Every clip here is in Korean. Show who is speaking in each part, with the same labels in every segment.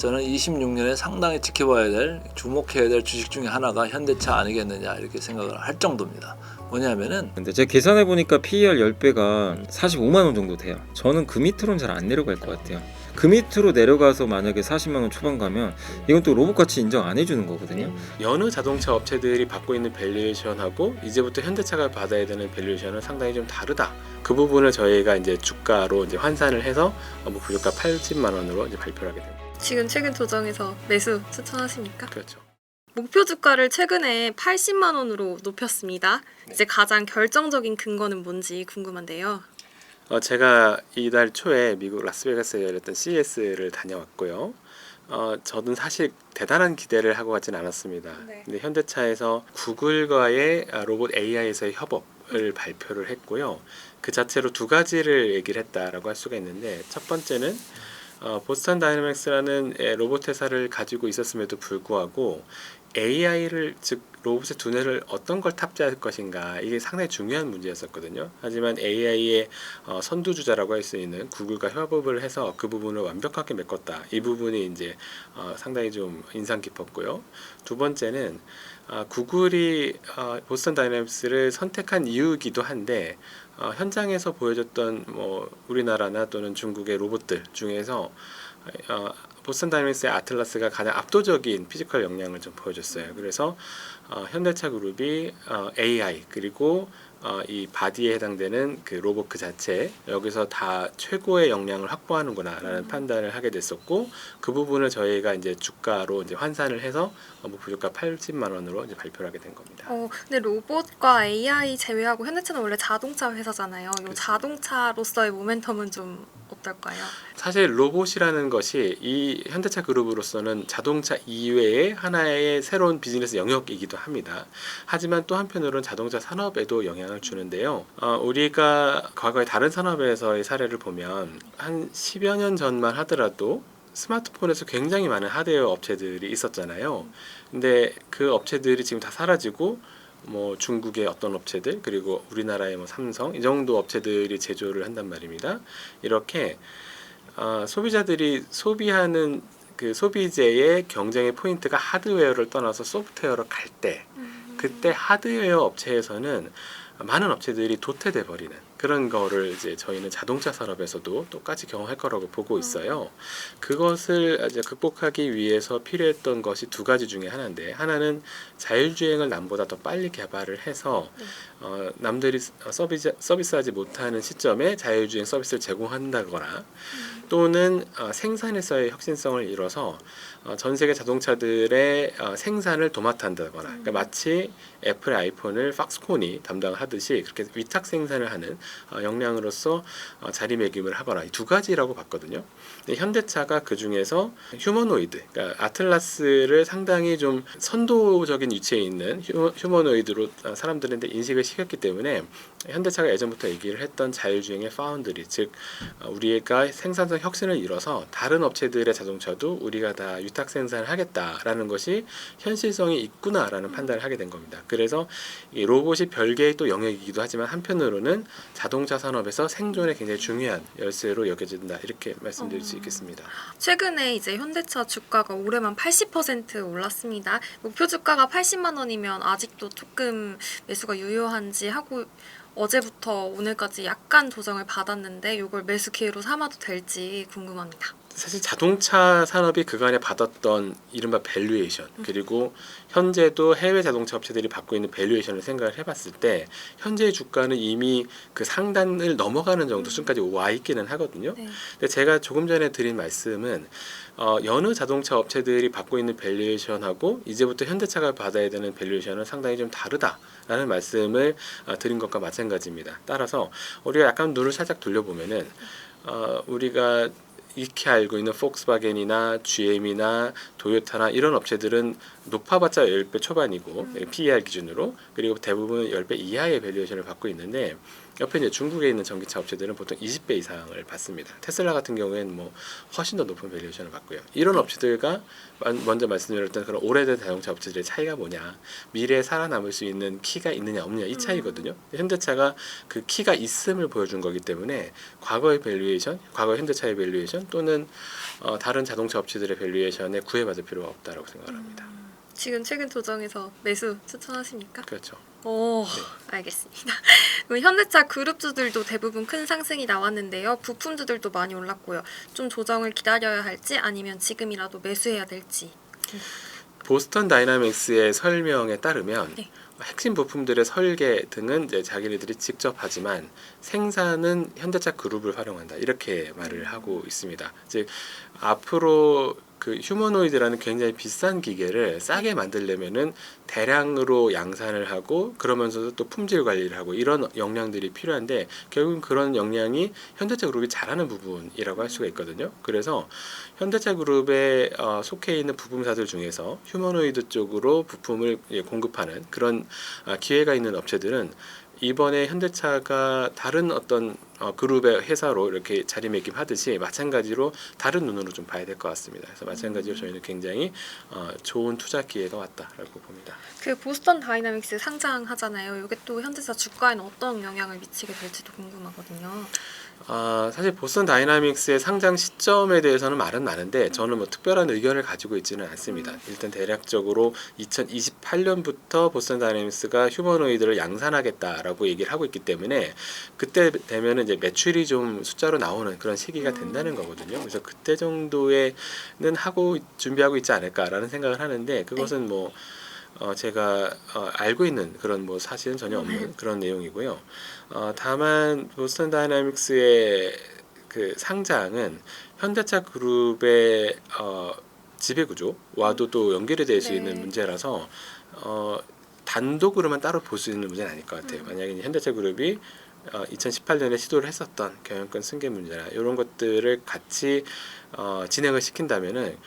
Speaker 1: 저는 26년에 상당히 지켜봐야 될, 주목해야 될 주식 중에 하나가 현대차 아니겠느냐 이렇게 생각을 할 정도입니다. 뭐냐면은
Speaker 2: 근데 제가 계산해 보니까 PER 10배가 45만 원 정도 돼요. 저는 그 밑으로는 잘 안 내려갈 것 같아요. 그 밑으로 내려가서 만약에 40만 원 초반 가면 이건 또 로봇같이 인정 안 해주는 거거든요.
Speaker 3: 여느 자동차 업체들이 받고 있는 밸류에이션하고 이제부터 현대차가 받아야 되는 밸류에이션은 상당히 좀 다르다. 그 부분을 저희가 이제 주가로 이제 환산을 해서 목표주가 80만 원으로 이제 발표를 하게 됩니다.
Speaker 4: 지금 최근 조정에서 매수 추천하십니까?
Speaker 3: 그렇죠.
Speaker 4: 목표 주가를 최근에 80만 원으로 높였습니다. 이제 가장 결정적인 근거는 뭔지 궁금한데요.
Speaker 3: 제가 이달 초에 미국 라스베가스에 열렸던 CES를 다녀왔고요. 저는 사실 대단한 기대를 하고 가진 않았습니다.
Speaker 4: 네.
Speaker 3: 근데 현대차에서 구글과의 로봇 AI에서의 협업을 발표를 했고요. 그 자체로 두 가지를 얘기를 했다라고 할 수가 있는데, 첫 번째는 보스턴 다이내믹스라는 로봇 회사를 가지고 있었음에도 불구하고 AI를, 즉 로봇의 두뇌를 어떤 걸 탑재할 것인가, 이게 상당히 중요한 문제였었거든요. 하지만 AI의 선두주자라고 할 수 있는 구글과 협업을 해서 그 부분을 완벽하게 메꿨다. 이 부분이 이제 상당히 좀 인상 깊었고요. 두 번째는 구글이 보스턴 다이내믹스를 선택한 이유이기도 한데, 현장에서 보여줬던 우리나라나 또는 중국의 로봇들 중에서 보스턴 다이내믹스의 아틀라스가 가장 압도적인 피지컬 역량을 좀 보여줬어요. 그래서 현대차 그룹이 AI 그리고 이 바디에 해당되는 그 로봇 그 자체, 여기서 다 최고의 역량을 확보하는구나라는 판단을 하게 됐었고, 그 부분을 저희가 이제 주가로 이제 환산을 해서 목표주가 80만 원으로 이제 발표를 하게 된 겁니다.
Speaker 4: 근데 로봇과 AI 제외하고 현대차는 원래 자동차 회사잖아요. 이 자동차로서의 모멘텀은 좀 어떨까요?
Speaker 3: 사실 로봇이라는 것이 이 현대차 그룹으로서는 자동차 이외의 하나의 새로운 비즈니스 영역이기도 합니다. 하지만 또 한편으로는 자동차 산업에도 영향을 주는데요. 우리가 과거에 다른 산업에서의 사례를 보면 한 10여 년 전만 하더라도 스마트폰에서 굉장히 많은 하드웨어 업체들이 있었잖아요. 근데 그 업체들이 지금 다 사라지고 중국의 어떤 업체들, 그리고 우리나라의 삼성, 이 정도 업체들이 제조를 한단 말입니다. 이렇게 소비자들이 소비하는 그 소비재의 경쟁의 포인트가 하드웨어를 떠나서 소프트웨어로 갈 때, 그때 하드웨어 업체에서는 많은 업체들이 도태돼 버리는 그런 거를 이제 저희는 자동차 산업에서도 똑같이 경험할 거라고 보고 있어요. 그것을 이제 극복하기 위해서 필요했던 것이 두 가지 중에 하나인데, 하나는 자율주행을 남보다 더 빨리 개발을 해서 남들이 서비스하지 못하는 시점에 자율주행 서비스를 제공한다거나, 또는 생산에서의 혁신성을 이뤄서 전 세계 자동차들의 생산을 도맡아 한다거나, 그러니까 마치 애플의 아이폰을 팍스콘이 담당하듯이 그렇게 위탁 생산을 하는 역량으로서 자리매김을 하거나, 이 두 가지라고 봤거든요. 근데 현대차가 그 중에서 휴머노이드, 그러니까 아틀라스를 상당히 좀 선도적인 위치에 있는 휴머노이드로 사람들한테 인식을 시켰기 때문에, 현대차가 예전부터 얘기를 했던 자율주행의 파운드리, 즉 우리가 생산성 혁신을 이뤄서 다른 업체들의 자동차도 우리가 다 위탁 생산을 하겠다라는 것이 현실성이 있구나라는 판단을 하게 된 겁니다. 그래서 이 로봇이 별개의 또 영역이기도 하지만 한편으로는 자동차 산업에서 생존에 굉장히 중요한 열쇠로 여겨진다, 이렇게 말씀드릴 수 있겠습니다.
Speaker 4: 최근에 이제 현대차 주가가 올해만 80% 올랐습니다. 목표 주가가 80만 원이면 아직도 조금 매수가 유효한지 하고, 어제부터 오늘까지 약간 조정을 받았는데 이걸 매수 기회로 삼아도 될지 궁금합니다.
Speaker 3: 사실 자동차 산업이 그간에 받았던 이른바 밸류에이션, 그리고 현재도 해외 자동차 업체들이 받고 있는 밸류에이션을 생각을 해봤을 때 현재의 주가는 이미 그 상단을 넘어가는 정도 수준까지 와 있기는 하거든요.
Speaker 4: 네.
Speaker 3: 근데 제가 조금 전에 드린 말씀은 여느 자동차 업체들이 받고 있는 밸류에이션하고 이제부터 현대차가 받아야 되는 밸류에이션은 상당히 좀 다르다라는 말씀을 드린 것과 마찬가지입니다. 따라서 우리가 약간 눈을 살짝 돌려보면은 우리가 익히 알고 있는 폭스바겐이나 GM이나 도요타나 이런 업체들은 높아봤자 10배 초반이고 PER 기준으로, 그리고 대부분 10배 이하의 밸류에이션을 받고 있는데, 옆에 이제 중국에 있는 전기차 업체들은 보통 20배 이상을 받습니다. 테슬라 같은 경우에는 뭐 훨씬 더 높은 밸류에이션을 받고요. 이런 업체들과 먼저 말씀드렸던 그런 오래된 자동차 업체들의 차이가 뭐냐, 미래에 살아남을 수 있는 키가 있느냐 없느냐 이 차이거든요. 현대차가 그 키가 있음을 보여준 거기 때문에 과거의 밸류에이션, 과거 현대차의 밸류에이션 또는 다른 자동차 업체들의 밸류에이션에 구애받을 필요가 없다라고 생각을 합니다.
Speaker 4: 지금 최근 조정에서 매수 추천하십니까?
Speaker 3: 그렇죠.
Speaker 4: 오, 알겠습니다. 그럼 현대차 그룹주들도 대부분 큰 상승이 나왔는데요. 부품주들도 많이 올랐고요. 좀 조정을 기다려야 할지 아니면 지금이라도 매수해야 될지.
Speaker 3: 보스턴 다이나믹스의 설명에 따르면
Speaker 4: 네.
Speaker 3: 핵심 부품들의 설계 등은 이제 자기네들이 직접 하지만 생산은 현대차 그룹을 활용한다 이렇게 말을 하고 있습니다. 즉 앞으로 그 휴머노이드라는 굉장히 비싼 기계를 싸게 만들려면은 대량으로 양산을 하고 그러면서도 또 품질 관리를 하고 이런 역량들이 필요한데 결국은 그런 역량이 현대차 그룹이 잘하는 부분이라고 할 수가 있거든요. 그래서 현대차 그룹에 속해 있는 부품사들 중에서 휴머노이드 쪽으로 부품을 공급하는 그런 기회가 있는 업체들은 이번에 현대차가 다른 어떤 그룹의 회사로 이렇게 자리매김하듯이 마찬가지로 다른 눈으로 좀 봐야 될 것 같습니다. 그래서 마찬가지로 저희는 굉장히 좋은 투자 기회가 왔다라고 봅니다.
Speaker 4: 그 보스턴 다이나믹스 상장하잖아요. 이게 또 현대차 주가에는 어떤 영향을 미치게 될지도 궁금하거든요.
Speaker 3: 사실 보스턴 다이나믹스의 상장 시점에 대해서는 말은 많은데 저는 뭐 특별한 의견을 가지고 있지는 않습니다. 일단 대략적으로 2028년부터 보스턴 다이나믹스가 휴머노이드를 양산하겠다라고 얘기를 하고 있기 때문에 그때 되면은 이제 매출이 좀 숫자로 나오는 그런 시기가 된다는 거거든요. 그래서 그때 정도에는 하고 준비하고 있지 않을까라는 생각을 하는데 그것은 뭐 제가 알고 있는 그런 뭐 사실은 전혀 없는 그런 내용이고요. 다만 보스턴 다이나믹스의 그 상장은 현대차 그룹의 지배구조와도 또 연결이 될 수 있는 문제라서 단독으로만 따로 볼 수 있는 문제는 아닐 것 같아요. 만약에 현대차 그룹이 2018년에 시도를 했었던 경영권 승계 문제나 이런 것들을 같이 진행을 시킨다면은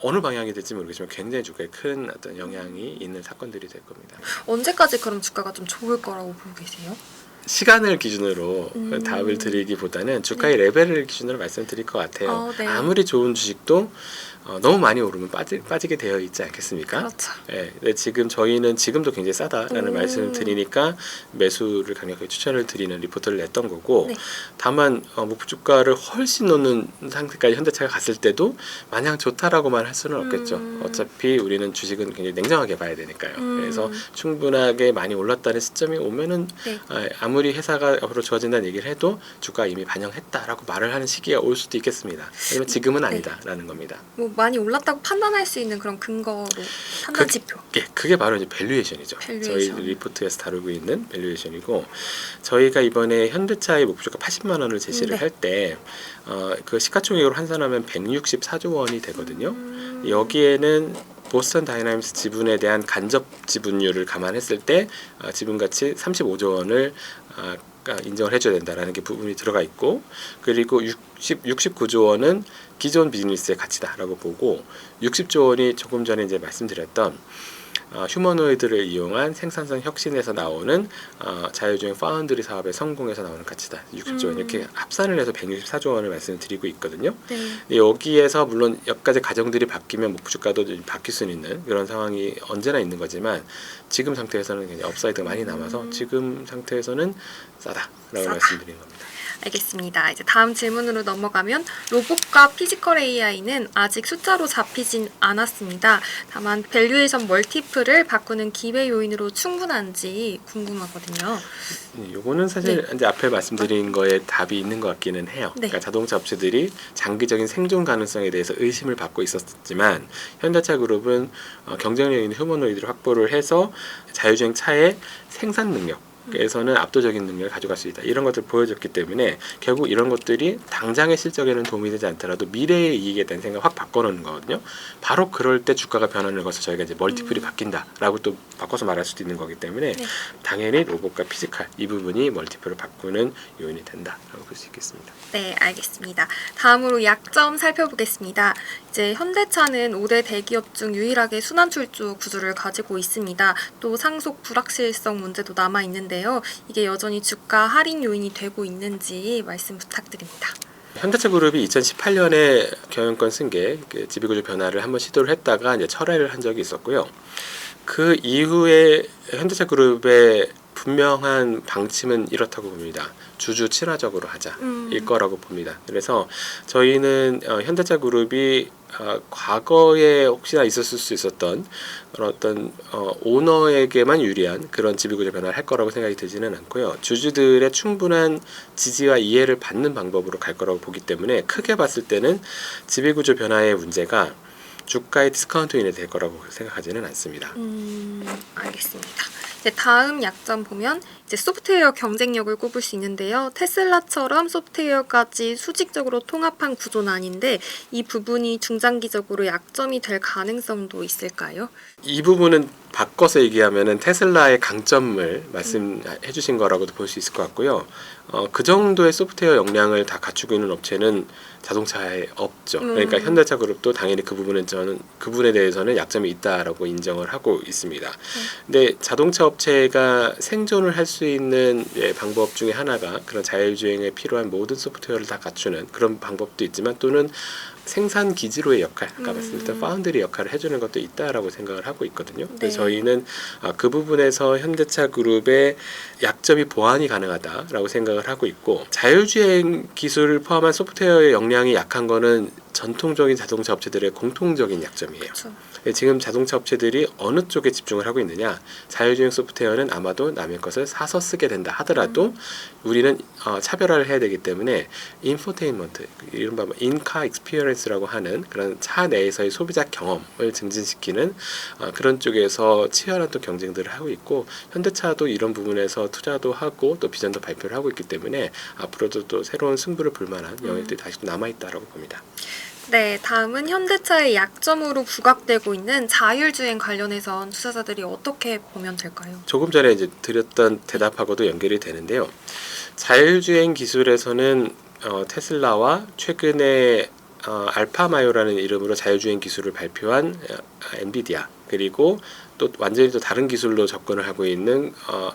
Speaker 3: 어느 방향이 될지 모르겠지만 굉장히 주가에 큰 어떤 영향이 있는 사건들이 될 겁니다.
Speaker 4: 언제까지 그럼 주가가 좀 좋을 거라고 보고 계세요?
Speaker 3: 시간을 기준으로 답을 드리기보다는 주가의 레벨을 기준으로 말씀드릴 것 같아요.
Speaker 4: 네.
Speaker 3: 아무리 좋은 주식도 너무 많이 오르면 빠지게 되어 있지 않겠습니까?
Speaker 4: 그렇죠.
Speaker 3: 네, 근데 지금 저희는 지금도 굉장히 싸다라는 말씀을 드리니까 매수를 강력하게 추천을 드리는 리포트를 냈던 거고
Speaker 4: 네.
Speaker 3: 다만 목표 주가를 훨씬 넘는 상태까지 현대차가 갔을 때도 마냥 좋다라고만 할 수는 없겠죠. 어차피 우리는 주식은 굉장히 냉정하게 봐야 되니까요. 그래서 충분하게 많이 올랐다는 시점이 오면은
Speaker 4: 네.
Speaker 3: 아무리 회사가 앞으로 좋아진다는 얘기를 해도 주가 이미 반영했다라고 말을 하는 시기가 올 수도 있겠습니다. 하지만 지금은 아니다라는 겁니다.
Speaker 4: 뭐 많이 올랐다고 판단할 수 있는 그런 근거로 판단 지표.
Speaker 3: 그게 바로 이제 밸류에이션이죠.
Speaker 4: 밸류에이션.
Speaker 3: 저희 리포트에서 다루고 있는 밸류에이션이고 저희가 이번에 현대차의 목표가 80만 원을 제시를 할 때 그 시가총액으로 환산하면 164조 원이 되거든요. 여기에는 보스턴 다이나믹스 지분에 대한 간접 지분율을 감안했을 때 지분 가치 35조 원을 인정을 해줘야 된다라는 게 부분이 들어가 있고 그리고 69조 원은 기존 비즈니스의 가치다라고 보고 60조 원이 조금 전에 이제 말씀드렸던 휴머노이드를 이용한 생산성 혁신에서 나오는 자율주행 파운드리 사업의 성공에서 나오는 가치다. 60조 원 이렇게 합산을 해서 164조 원을 말씀드리고 있거든요.
Speaker 4: 네.
Speaker 3: 여기에서 물론 몇 가지 가정들이 바뀌면 목표 주가도 바뀔 수 있는 그런 상황이 언제나 있는 거지만 지금 상태에서는 굉장히 업사이드가 많이 남아서 지금 상태에서는 싸다라고 말씀드리는 겁니다.
Speaker 4: 알겠습니다. 이제 다음 질문으로 넘어가면 로봇과 피지컬 AI는 아직 숫자로 잡히진 않았습니다. 다만 밸류에이션 멀티플을 바꾸는 기회 요인으로 충분한지 궁금하거든요.
Speaker 3: 요거는 사실 이제 앞에 말씀드린 거에 답이 있는 것 같기는 해요.
Speaker 4: 네.
Speaker 3: 그러니까 자동차 업체들이 장기적인 생존 가능성에 대해서 의심을 받고 있었지만 현대차 그룹은 경쟁력 있는 휴머노이드를 확보를 해서 자율주행 차의 생산 능력 에서는 압도적인 능력을 가져갈 수 있다. 이런 것들을 보여줬기 때문에 결국 이런 것들이 당장의 실적에는 도움이 되지 않더라도 미래의 이익에 대한 생각을 확 바꿔놓는 거거든요. 바로 그럴 때 주가가 변화를 거서 저희가 이제 멀티플이 바뀐다라고 또 바꿔서 말할 수도 있는 거기 때문에 당연히 로봇과 피지컬 이 부분이 멀티플을 바꾸는 요인이 된다라고 볼 수 있겠습니다.
Speaker 4: 네, 알겠습니다. 다음으로 약점 살펴보겠습니다. 이제 현대차는 5대 대기업 중 유일하게 순환출주 구조를 가지고 있습니다. 또 상속 불확실성 문제도 남아 있는데요. 이게 여전히 주가 할인 요인이 되고 있는지 말씀 부탁드립니다.
Speaker 3: 현대차 그룹이 2018년에 경영권 승계, 지배구조 변화를 한번 시도를 했다가 이제 철회를 한 적이 있었고요. 그 이후에 현대차 그룹의 분명한 방침은 이렇다고 봅니다. 주주 친화적으로 하자 일 거라고 봅니다. 그래서 저희는 현대차 그룹이 과거에 혹시나 있었을 수 있었던 그런 어떤 오너에게만 유리한 그런 지배구조 변화를 할 거라고 생각이 들지는 않고요. 주주들의 충분한 지지와 이해를 받는 방법으로 갈 거라고 보기 때문에 크게 봤을 때는 지배구조 변화의 문제가 주가의 디스카운트 인해 될 거라고 생각하지는 않습니다.
Speaker 4: 알겠습니다. 이제 다음 약점 보면 이제 소프트웨어 경쟁력을 꼽을 수 있는데요. 테슬라처럼 소프트웨어까지 수직적으로 통합한 구조는 아닌데 이 부분이 중장기적으로 약점이 될 가능성도 있을까요?
Speaker 3: 이 부분은 바꿔서 얘기하면은 테슬라의 강점을 말씀해 주신 거라고도 볼 수 있을 것 같고요. 그 정도의 소프트웨어 역량을 다 갖추고 있는 업체는 자동차에 없죠. 그러니까 현대차 그룹도 당연히 그 부분에 대해서는 약점이 있다라고 인정을 하고 있습니다. 근데 자동차 업체가 생존을 할 수 있는 방법 중에 하나가 그런 자율주행에 필요한 모든 소프트웨어를 다 갖추는 그런 방법도 있지만 또는 생산 기지로의 역할, 아까 말씀드렸던 파운드리 역할을 해주는 것도 있다라고 생각을 하고 있거든요.
Speaker 4: 네.
Speaker 3: 그래서 저희는 그 부분에서 현대차 그룹의 약점이 보완이 가능하다라고 생각을 하고 있고 자율주행 기술을 포함한 소프트웨어의 역량이 약한 거는 전통적인 자동차 업체들의 공통적인 약점이에요.
Speaker 4: 그렇죠.
Speaker 3: 지금 자동차 업체들이 어느 쪽에 집중을 하고 있느냐 자율주행 소프트웨어는 아마도 남의 것을 사서 쓰게 된다 하더라도 우리는 차별화를 해야 되기 때문에 인포테인먼트 이른바 인카 익스피리언스라고 하는 그런 차 내에서의 소비자 경험을 증진시키는 그런 쪽에서 치열한 또 경쟁들을 하고 있고 현대차도 이런 부분에서 투자도 하고 또 비전도 발표를 하고 있기 때문에 앞으로도 또 새로운 승부를 볼 만한 영역들이 다시 남아있다라고 봅니다.
Speaker 4: 네, 다음은 현대차의 약점으로 부각되고 있는 자율주행 관련해선 투자자들이 어떻게 보면 될까요?
Speaker 3: 조금 전에 이제 드렸던 대답하고도 연결이 되는데요. 자율주행 기술에서는 테슬라와 최근에 알파마요라는 이름으로 자율주행 기술을 발표한 엔비디아 그리고 또 완전히 또 다른 기술로 접근을 하고 있는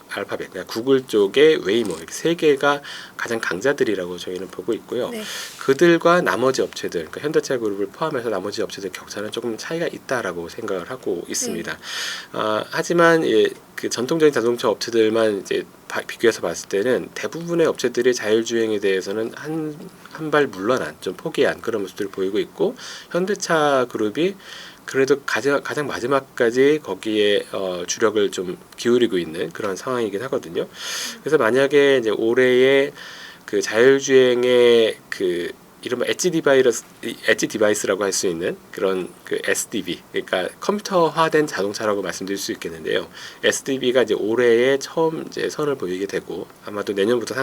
Speaker 3: 알파벳, 그러니까 구글 쪽의 웨이모 이렇게 세 개가 가장 강자들이라고 저희는 보고 있고요.
Speaker 4: 네.
Speaker 3: 그들과 나머지 업체들, 그러니까 현대차 그룹을 포함해서 나머지 업체들 격차는 조금 차이가 있다라고 생각을 하고 있습니다. 하지만 그 전통적인 자동차 업체들만 이제 비교해서 봤을 때는 대부분의 업체들이 자율주행에 대해서는 한 발 물러난 좀 포기한 그런 모습들을 보이고 있고 현대차 그룹이 그래도 가장 마지막까지 거기에 주력을 좀 기울이고 있는 그런 상황이긴 하거든요. 그래서 만약에 이제 올해의 그 자율주행의 그 이른바 엣지 디바이스라고 할 수 있는 그런 그 SDV, 그러니까 컴퓨터화된 자동차라고 말씀드릴 수 있겠는데요. SDV가 이제 올해에 처음 이제 선을 보이게 되고 아마도 내년부터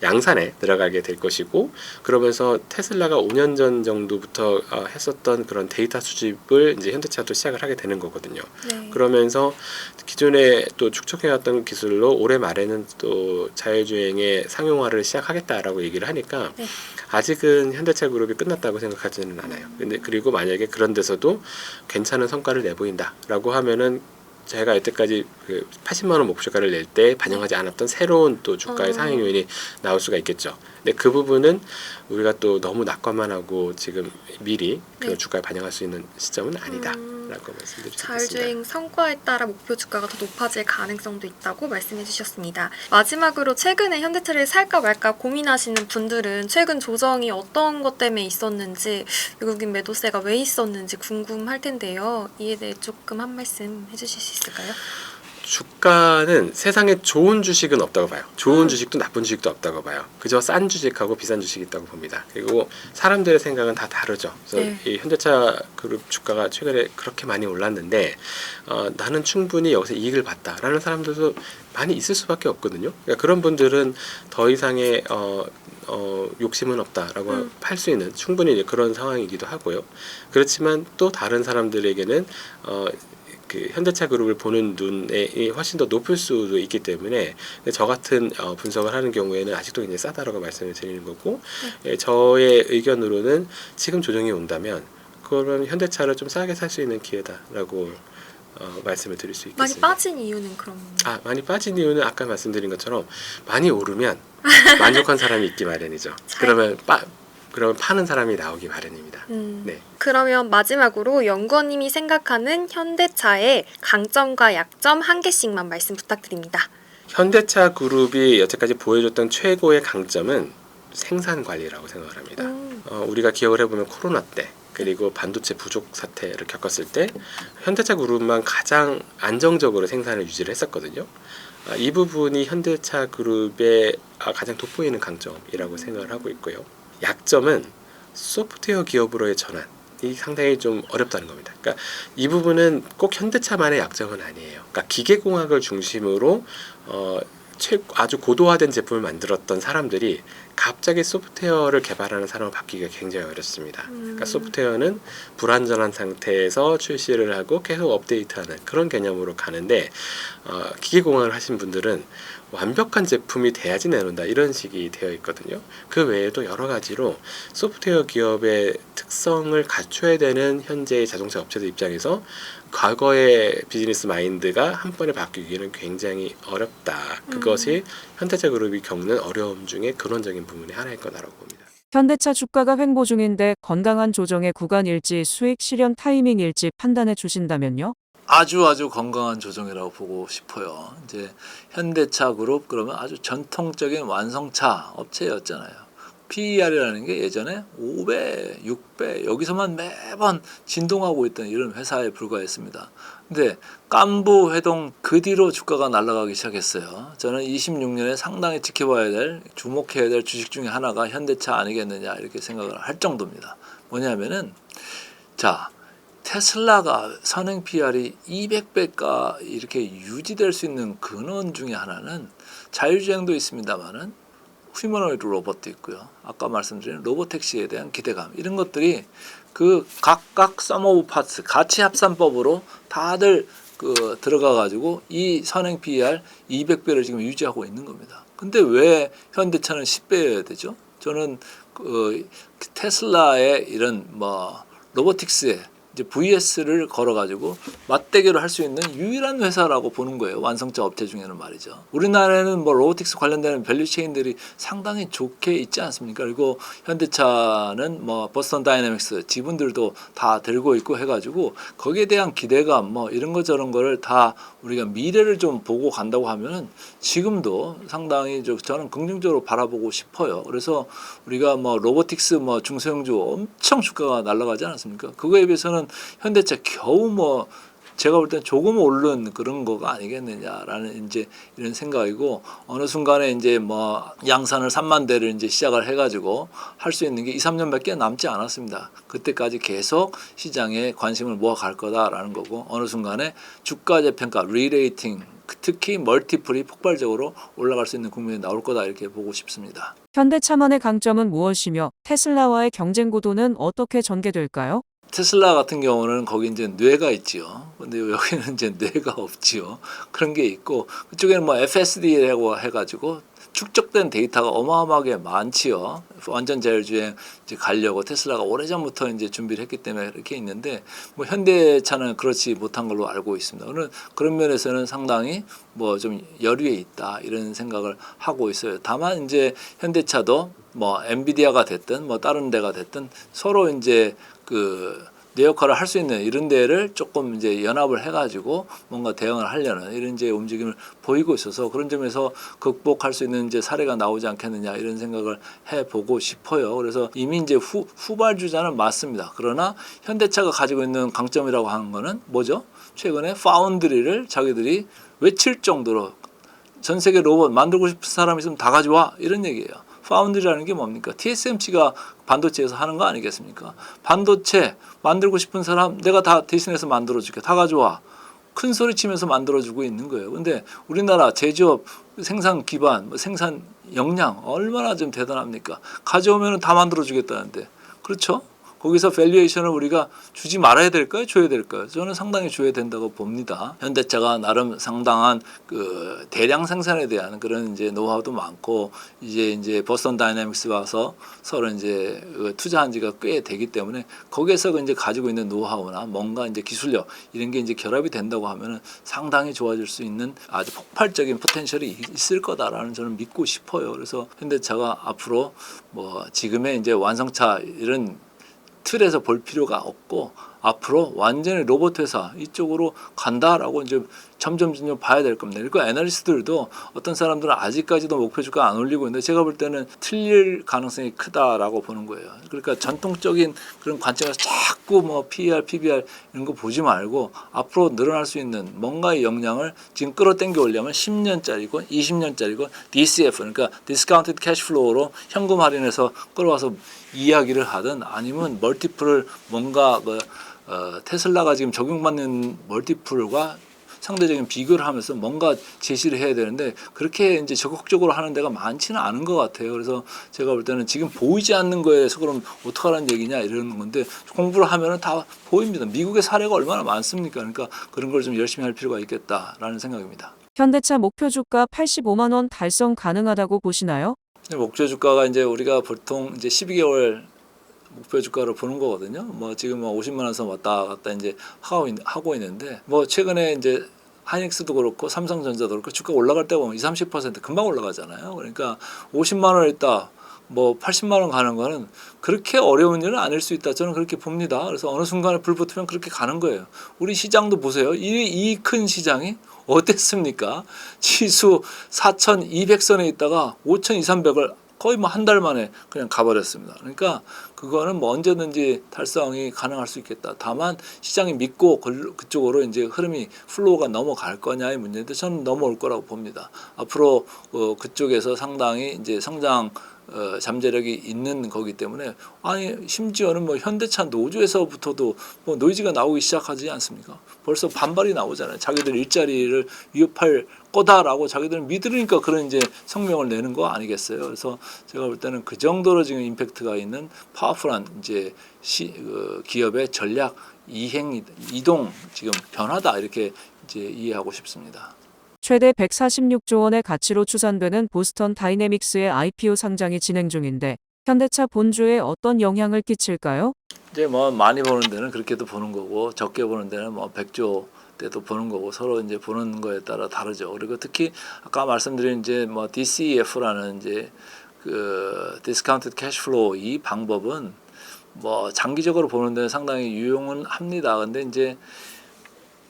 Speaker 3: 양산에 들어가게 될 것이고 그러면서 테슬라가 5년 전 정도부터 했었던 그런 데이터 수집을 이제 현대차도 시작을 하게 되는 거거든요.
Speaker 4: 네.
Speaker 3: 그러면서 기존에 또 축적해왔던 기술로 올해 말에는 또 자율주행의 상용화를 시작하겠다라고 얘기를 하니까
Speaker 4: 네.
Speaker 3: 아직은 현대차 그룹이 끝났다고 생각하지는 않아요. 근데 그리고 만약에 그런 데서도 괜찮은 성과를 내보인다라고 하면은 제가 여태까지 그 80만 원 목표가를 낼 때 반영하지 않았던 새로운 또 주가의 상향 요인이 나올 수가 있겠죠. 근데 그 부분은 우리가 또 너무 낙관만 하고 지금 미리 그
Speaker 4: 네.
Speaker 3: 주가에 반영할 수 있는 시점은 아니다라고 말씀드릴 수 있습니다.
Speaker 4: 자율주행 성과에 따라 목표 주가가 더 높아질 가능성도 있다고 말씀해 주셨습니다. 마지막으로 최근에 현대차를 살까 말까 고민하시는 분들은 최근 조정이 어떤 것 때문에 있었는지 외국인 매도세가 왜 있었는지 궁금할 텐데요. 이에 대해 조금 한 말씀 해주실 수 있을까요?
Speaker 3: 주가는 세상에 좋은 주식은 없다고 봐요. 좋은 주식도 나쁜 주식도 없다고 봐요. 그저 싼 주식하고 비싼 주식이 있다고 봅니다. 그리고 사람들의 생각은 다 다르죠. 그래서
Speaker 4: 네.
Speaker 3: 이 현대차 그룹 주가가 최근에 그렇게 많이 올랐는데 나는 충분히 여기서 이익을 봤다라는 사람들도 많이 있을 수밖에 없거든요. 그러니까 그런 분들은 더 이상의 욕심은 없다라고 할 수 있는 충분히 그런 상황이기도 하고요. 그렇지만 또 다른 사람들에게는 그 현대차 그룹을 보는 눈에 훨씬 더 높을 수도 있기 때문에 저 같은 분석을 하는 경우에는 아직도 굉장히 싸다라고 말씀을 드리는 거고, 저의 의견으로는 지금 조정이 온다면 그러면 현대차를 좀 싸게 살 수 있는 기회다라고 말씀을 드릴 수
Speaker 4: 많이
Speaker 3: 있겠습니다.
Speaker 4: 빠진 이유는 그럼
Speaker 3: 많이 빠진 이유는 아까 말씀드린 것처럼 많이 오르면 만족한 사람이 있기 마련이죠. 그러면 파는 사람이 나오기 마련입니다. 네.
Speaker 4: 그러면 마지막으로 연구원님이 생각하는 현대차의 강점과 약점 한 개씩만 말씀 부탁드립니다.
Speaker 3: 현대차 그룹이 여태까지 보여줬던 최고의 강점은 생산 관리라고 생각을 합니다. 우리가 기억을 해보면 코로나 때 그리고 반도체 부족 사태를 겪었을 때 현대차 그룹만 가장 안정적으로 생산을 유지를 했었거든요. 이 부분이 현대차 그룹의 가장 돋보이는 강점이라고 생각을 하고 있고요. 약점은 소프트웨어 기업으로의 전환이 상당히 좀 어렵다는 겁니다. 그러니까 이 부분은 꼭 현대차만의 약점은 아니에요. 그러니까 기계공학을 중심으로 아주 고도화된 제품을 만들었던 사람들이 갑자기 소프트웨어를 개발하는 사람으로 바뀌기가 굉장히 어렵습니다. 그러니까 소프트웨어는 불완전한 상태에서 출시를 하고 계속 업데이트하는 그런 개념으로 가는데 기계공학을 하신 분들은 완벽한 제품이 돼야지 내놓는다 이런 식이 되어 있거든요. 그 외에도 여러 가지로 소프트웨어 기업의 특성을 갖춰야 되는 현재의 자동차 업체들 입장에서 과거의 비즈니스 마인드가 한 번에 바뀌기는 굉장히 어렵다. 그것이 현대차 그룹이 겪는 어려움 중에 근원적인 부분의 하나일 거다라고 봅니다.
Speaker 5: 현대차 주가가 횡보 중인데 건강한 조정의 구간일지 수익 실현 타이밍일지 판단해 주신다면요?
Speaker 1: 아주 건강한 조정이라고 보고 싶어요. 이제 현대차 그룹 그러면 아주 전통적인 완성차 업체였잖아요. PER이라는 게 예전에 5배, 6배 여기서만 매번 진동하고 있던 이런 회사에 불과했습니다. 근데 깐부 회동 그 뒤로 주가가 날아가기 시작했어요. 저는 26년에 상당히 지켜봐야 될, 주목해야 될 주식 중에 하나가 현대차 아니겠느냐 이렇게 생각을 할 정도입니다. 뭐냐면은 자, 테슬라가 선행 PR이 200배가 이렇게 유지될 수 있는 근원 중에 하나는 자율주행도 있습니다만은 휴머노이드 로봇도 있고요. 아까 말씀드린 로보택시에 대한 기대감 이런 것들이 그 각각 썸 오브 파츠 가치 합산법으로 다들 들어가 가지고 이 선행 PER 200배를 지금 유지하고 있는 겁니다. 근데 왜 현대차는 10배여야 되죠? 저는 테슬라의 이런 로보틱스에 이제 VS를 걸어가지고 맞대결을 할 수 있는 유일한 회사라고 보는 거예요. 완성차 업체 중에는 말이죠. 우리나라에는 로보틱스 관련되는 밸류체인들이 상당히 좋게 있지 않습니까? 그리고 현대차는 버스턴 다이내믹스 지분들도 다 들고 있고 해가지고 거기에 대한 기대감 이런 거 저런 거를 다 우리가 미래를 좀 보고 간다고 하면은 지금도 상당히 저는 긍정적으로 바라보고 싶어요. 그래서 우리가 로보틱스 중소형주 엄청 주가가 날아가지 않았습니까? 그거에 비해서는 현대차 겨우 제가 볼 땐 조금 오른 그런 거가 아니겠느냐라는 이제 이런 생각이고 어느 순간에 이제 양산을 3만 대를 이제 시작을 해가지고 할 수 있는 게 2, 3년밖에 남지 않았습니다. 그때까지 계속 시장에 관심을 모아갈 거다라는 거고 어느 순간에 주가 재평가, 리레이팅 특히 멀티플이 폭발적으로 올라갈 수 있는 국면이 나올 거다 이렇게 보고 싶습니다.
Speaker 5: 현대차만의 강점은 무엇이며 테슬라와의 경쟁 구도는 어떻게 전개될까요?
Speaker 1: 테슬라 같은 경우는 거기 이제 뇌가 있지요. 근데 여기는 이제 뇌가 없지요. 그런 게 있고 그쪽에는 FSD라고 해가지고 축적된 데이터가 어마어마하게 많지요. 완전 자율주행 이제 가려고 테슬라가 오래전부터 이제 준비를 했기 때문에 이렇게 있는데 현대차는 그렇지 못한 걸로 알고 있습니다. 그런 면에서는 상당히 좀 여류에 있다 이런 생각을 하고 있어요. 다만 이제 현대차도 엔비디아가 됐든 다른 데가 됐든 서로 이제 내 역할을 할 수 있는 이런 데를 조금 이제 연합을 해가지고 뭔가 대응을 하려는 이런 이제 움직임을 보이고 있어서 그런 점에서 극복할 수 있는 이제 사례가 나오지 않겠느냐 이런 생각을 해보고 싶어요. 그래서 이미 이제 후발주자는 맞습니다. 그러나 현대차가 가지고 있는 강점이라고 하는 거는 뭐죠? 최근에 파운드리를 자기들이 외칠 정도로 전 세계 로봇 만들고 싶은 사람 있으면 다 가져와 이런 얘기예요. 파운드리라는 게 뭡니까? TSMC가 반도체에서 하는 거 아니겠습니까? 반도체 만들고 싶은 사람 내가 다 대신해서 만들어줄게. 다 가져와. 큰 소리 치면서 만들어주고 있는 거예요. 근데 우리나라 제조업 생산 기반, 생산 역량 얼마나 좀 대단합니까? 가져오면 다 만들어주겠다는데. 그렇죠? 거기서 밸류에이션을 우리가 주지 말아야 될까요? 줘야 될까요? 저는 상당히 줘야 된다고 봅니다. 현대차가 나름 상당한 그 대량 생산에 대한 그런 이제 노하우도 많고 이제 보스턴 다이내믹스 와서 서로 이제 투자한 지가 꽤 되기 때문에 거기에서 이제 가지고 있는 노하우나 뭔가 이제 기술력 이런 게 이제 결합이 된다고 하면은 상당히 좋아질 수 있는 아주 폭발적인 포텐셜이 있을 거다라는 저는 믿고 싶어요. 그래서 현대차가 앞으로 뭐 지금의 이제 완성차 이런 틀에서 볼 필요가 없고 앞으로 완전히 로봇 회사 이쪽으로 간다라고 이제 점점 봐야 될 겁니다. 그러니까 애널리스트들도 어떤 사람들은 아직까지도 목표 주가 안 올리고 있는데 제가 볼 때는 틀릴 가능성이 크다라고 보는 거예요. 그러니까 전통적인 그런 관점에서 자꾸 뭐 PER, PBR 이런 거 보지 말고 앞으로 늘어날 수 있는 뭔가의 역량을 지금 끌어당겨 오려면 10년짜리고 20년짜리고 DCF 그러니까 디스카운티드 캐시플로우로 현금 할인해서 끌어와서 이야기를 하든 아니면 멀티플을 뭔가 테슬라가 지금 적용받는 멀티플과 상대적인 비교를 하면서 뭔가 제시를 해야 되는데 그렇게 이제 적극적으로 하는 데가 많지는 않은 것 같아요. 그래서 제가 볼 때는 지금 보이지 않는 거에서 그럼 어떡하라는 얘기냐 이러는 건데 공부를 하면은 다 보입니다. 미국의 사례가 얼마나 많습니까? 그러니까 그런 걸 좀 열심히 할 필요가 있겠다라는 생각입니다.
Speaker 5: 현대차 목표 주가 85만 원 달성 가능하다고 보시나요?
Speaker 1: 목표 주가가 이제 우리가 보통 이제 12개월 목표 주가를 보는 거거든요. 뭐 지금 뭐 50만 원선 왔다 갔다 이제 하고 있는데 뭐 최근에 이제 하이닉스도 그렇고 삼성전자도 그렇고 주가 올라갈 때 보면 20-30% 금방 올라가잖아요. 그러니까 50만 원 있다 뭐 80만 원 가는 거는 그렇게 어려운 일은 아닐 수 있다. 저는 그렇게 봅니다. 그래서 어느 순간에 불 붙으면 그렇게 가는 거예요. 우리 시장도 보세요. 이 큰 시장이 어땠습니까? 지수 4,200선에 있다가 5,200-300을 거의 뭐 한 달 만에 그냥 가버렸습니다. 그러니까 그거는 뭐 언제든지 달성이 가능할 수 있겠다. 다만 시장이 믿고 그쪽으로 이제 흐름이 플로우가 넘어갈 거냐의 문제인데 저는 넘어올 거라고 봅니다. 앞으로 그쪽에서 상당히 이제 성장 잠재력이 있는 거기 때문에 아니 심지어는 뭐 현대차 노조에서부터도 뭐 노이즈가 나오기 시작하지 않습니까? 벌써 반발이 나오잖아요. 자기들 일자리를 위협할 거다라고 자기들은 믿으니까 그런 이제 성명을 내는 거 아니겠어요? 그래서 제가 볼 때는 그 정도로 지금 임팩트가 있는 파워풀한 이제 기업의 전략 이동 지금 변화다 이렇게 이제 이해하고 싶습니다.
Speaker 5: 최대 146조 원의 가치로 추산되는 보스턴 다이내믹스의 IPO 상장이 진행 중인데 현대차 본주에 어떤 영향을 끼칠까요?
Speaker 1: 이제 뭐 많이 보는 데는 그렇게도 보는 거고 적게 보는 데는 뭐 100조 때도 보는 거고 서로 이제 보는 거에 따라 다르죠. 그리고 특히 아까 말씀드린 이제 뭐 DCF라는 이제 그 디스카운티드 캐시플로우 이 방법은 뭐 장기적으로 보는 데는 상당히 유용은 합니다. 근데 이제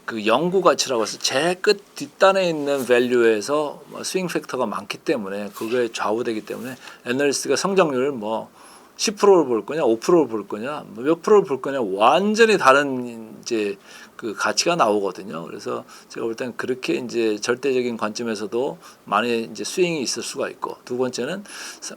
Speaker 1: 그 연구 가치라고 해서 제일 끝 뒷단에 있는 밸류에서 스윙 팩터가 많기 때문에 그거에 좌우되기 때문에 애널리스트가 성장률을 뭐 10%를 볼 거냐, 5%를 볼 거냐, 몇 프로를 볼 거냐 완전히 다른 이제 그 가치가 나오거든요. 그래서 제가 볼 때는 그렇게 이제 절대적인 관점에서도 많이 이제 스윙이 있을 수가 있고 두 번째는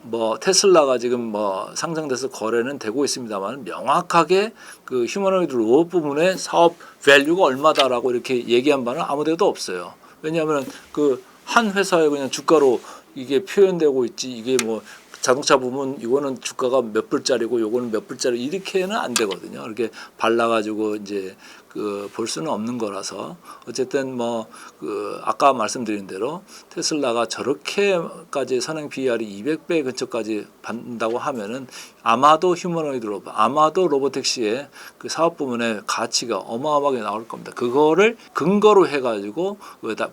Speaker 1: 뭐 테슬라가 지금 뭐 상장돼서 거래는 되고 있습니다만 명확하게 그 휴머노이드 로봇 부분의 사업 밸류가 얼마다라고 이렇게 얘기한 바는 아무데도 없어요. 왜냐하면 그 한 회사의 그냥 주가로 이게 표현되고 있지 이게 뭐 자동차 부분 이거는 주가가 몇 불짜리고 요거는 몇 불짜리 이렇게는 안 되거든요. 이렇게 발라가지고 이제 그 볼 수는 없는 거라서 어쨌든 뭐 그 아까 말씀드린 대로 테슬라가 저렇게까지 선행 PER이 200배 근처까지 받는다고 하면은 아마도 휴머노이드 로봇, 아마도 로보택시의 그 사업 부문의 가치가 어마어마하게 나올 겁니다. 그거를 근거로 해가지고